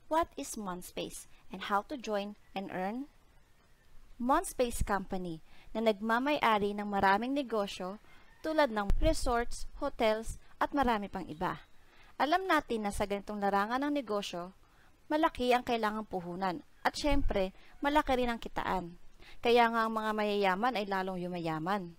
What is MonSpace and how to join and earn? MonSpace Company na nagmamay-ari ng maraming negosyo tulad ng resorts, hotels, at marami pang iba. Alam natin na sa ganitong larangan ng negosyo, malaki ang kailangang puhunan at syempre, malaki rin ang kitaan. Kaya nga ang mga mayayaman ay lalong yumayaman.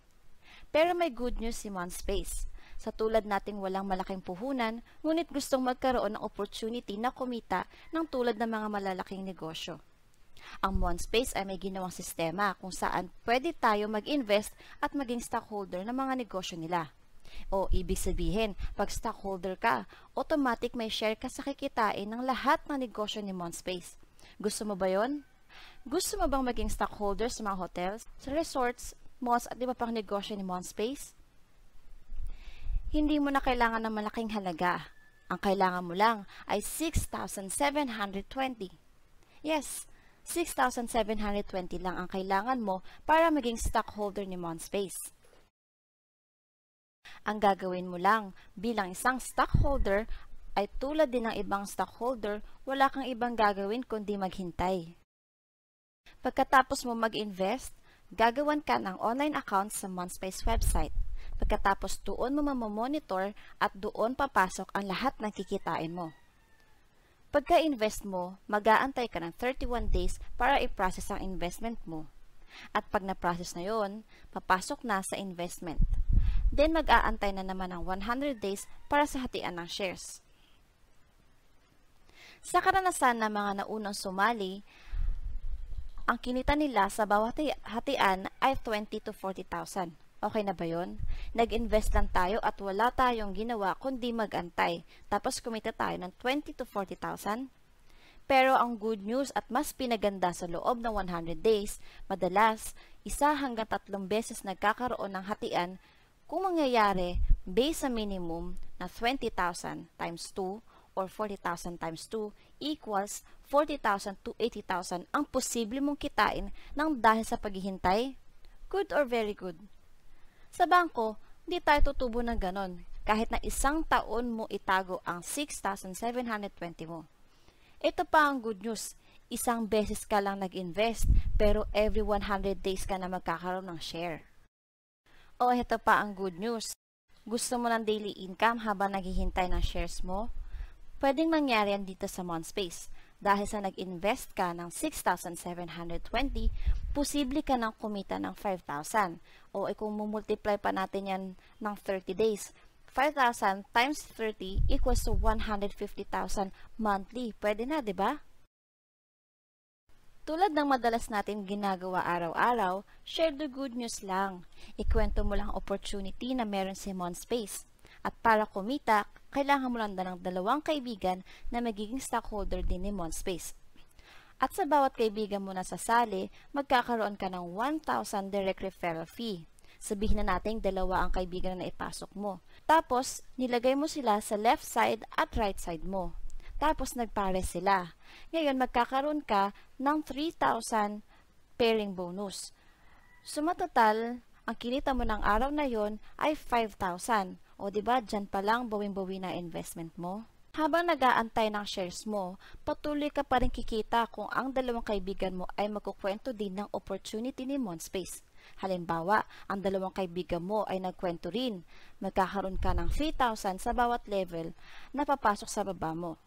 Pero may good news si MonSpace. Sa tulad nating walang malaking puhunan, ngunit gustong magkaroon ng opportunity na kumita ng tulad ng mga malalaking negosyo. Ang MonSpace ay may ginawang sistema kung saan pwede tayo mag-invest at maging stockholder ng mga negosyo nila. O ibig sabihin, pag stockholder ka, automatic may share ka sa kikitain ng lahat ng negosyo ni MonSpace. Gusto mo ba yon? Gusto mo bang maging stockholder sa mga hotels, sa resorts, malls at iba pang negosyo ni MonSpace? Hindi mo na kailangan ng malaking halaga. Ang kailangan mo lang ay 6,720. Yes, 6,720 lang ang kailangan mo para maging stockholder ni MonSpace. Ang gagawin mo lang bilang isang stockholder ay tulad din ng ibang stockholder, wala kang ibang gagawin kundi maghintay. Pagkatapos mo mag-invest, gagawan ka ng online account sa MonSpace website. Pagkatapos doon mo mamamonitor at doon papasok ang lahat ng kikitain mo. Pagka-invest mo, mag-aantay ka ng 31 days para i-process ang investment mo. At pag na-process na yon, papasok na sa investment. Then mag-aantay na naman ng 100 days para sa hatian ng shares. Sa karanasan ng mga naunang sumali, ang kinita nila sa bawat hatian ay 20 to 40,000. Okay na ba yun? Nag-invest lang tayo at wala tayong ginawa kundi mag-antay. Tapos kumita tayo ng 20 to 40,000. Pero ang good news at mas pinaganda sa loob ng 100 days, madalas, 1 hanggang 3 beses nagkakaroon ng hatian kung mangyayari based sa minimum na 20,000 times 2 or 40,000 times 2 equals 40,000 to 80,000 ang posible mong kitain ng dahil sa paghihintay. Good or very good? Sa bangko, hindi tayo tutubo ng ganon kahit na 1 taon mo itago ang 6,720 mo. Ito pa ang good news, 1 beses ka lang nag-invest pero every 100 days ka na magkakaroon ng share. O ito pa ang good news, gusto mo ng daily income habang naghihintay ng shares mo? Pwedeng mangyari yan dito sa MonSpace. Dahil sa nag-invest ka ng 6,720, posible ka nang kumita ng 5,000. O kung mumultiply pa natin yan ng 30 days, 5,000 times 30 equals to 150,000 monthly. Pwede na, di ba? Tulad ng madalas natin ginagawa araw-araw, share the good news lang. Ikwento mo lang opportunity na meron si MonSpace. At para kumita, kailangan mo lang ng 2 kaibigan na magiging stockholder din ni MonSpace. At sa bawat kaibigan mo na sasali, magkakaroon ka ng 1,000 direct referral fee. Sabihin na natin 2 ang kaibigan na ipasok mo. Tapos, nilagay mo sila sa left side at right side mo. Tapos, nagpare sila. Ngayon, magkakaroon ka ng 3,000 pairing bonus. Sumatotal, ang kinita mo ng araw na yon ay 5,000. O diba, dyan pa lang bawing-bawi na investment mo. Habang nag-aantay ng shares mo, patuloy ka pa rin kikita kung ang 2 kaibigan mo ay magkukwento din ng opportunity ni MonSpace. Halimbawa, ang 2 kaibigan mo ay nagkwento rin. Magkakaroon ka ng 3,000 sa bawat level na papasok sa baba mo.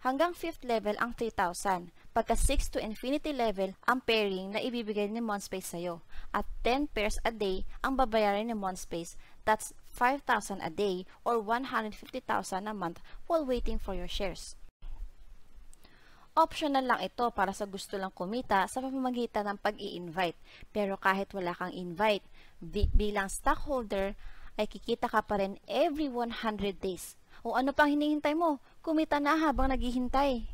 Hanggang 5th level ang 3,000. Pagka 6 to infinity level ang pairing na ibibigay ni MonSpace sa'yo. At 10 pairs a day ang babayaran ni MonSpace. That's 5,000 a day or 150,000 a month while waiting for your shares. Optional lang ito para sa gusto lang kumita sa pamamagitan ng pag-i-invite. Pero kahit wala kang invite, bilang stockholder ay kikita ka pa rin every 100 days. O ano pang hinihintay mo? Kumita na habang naghihintay.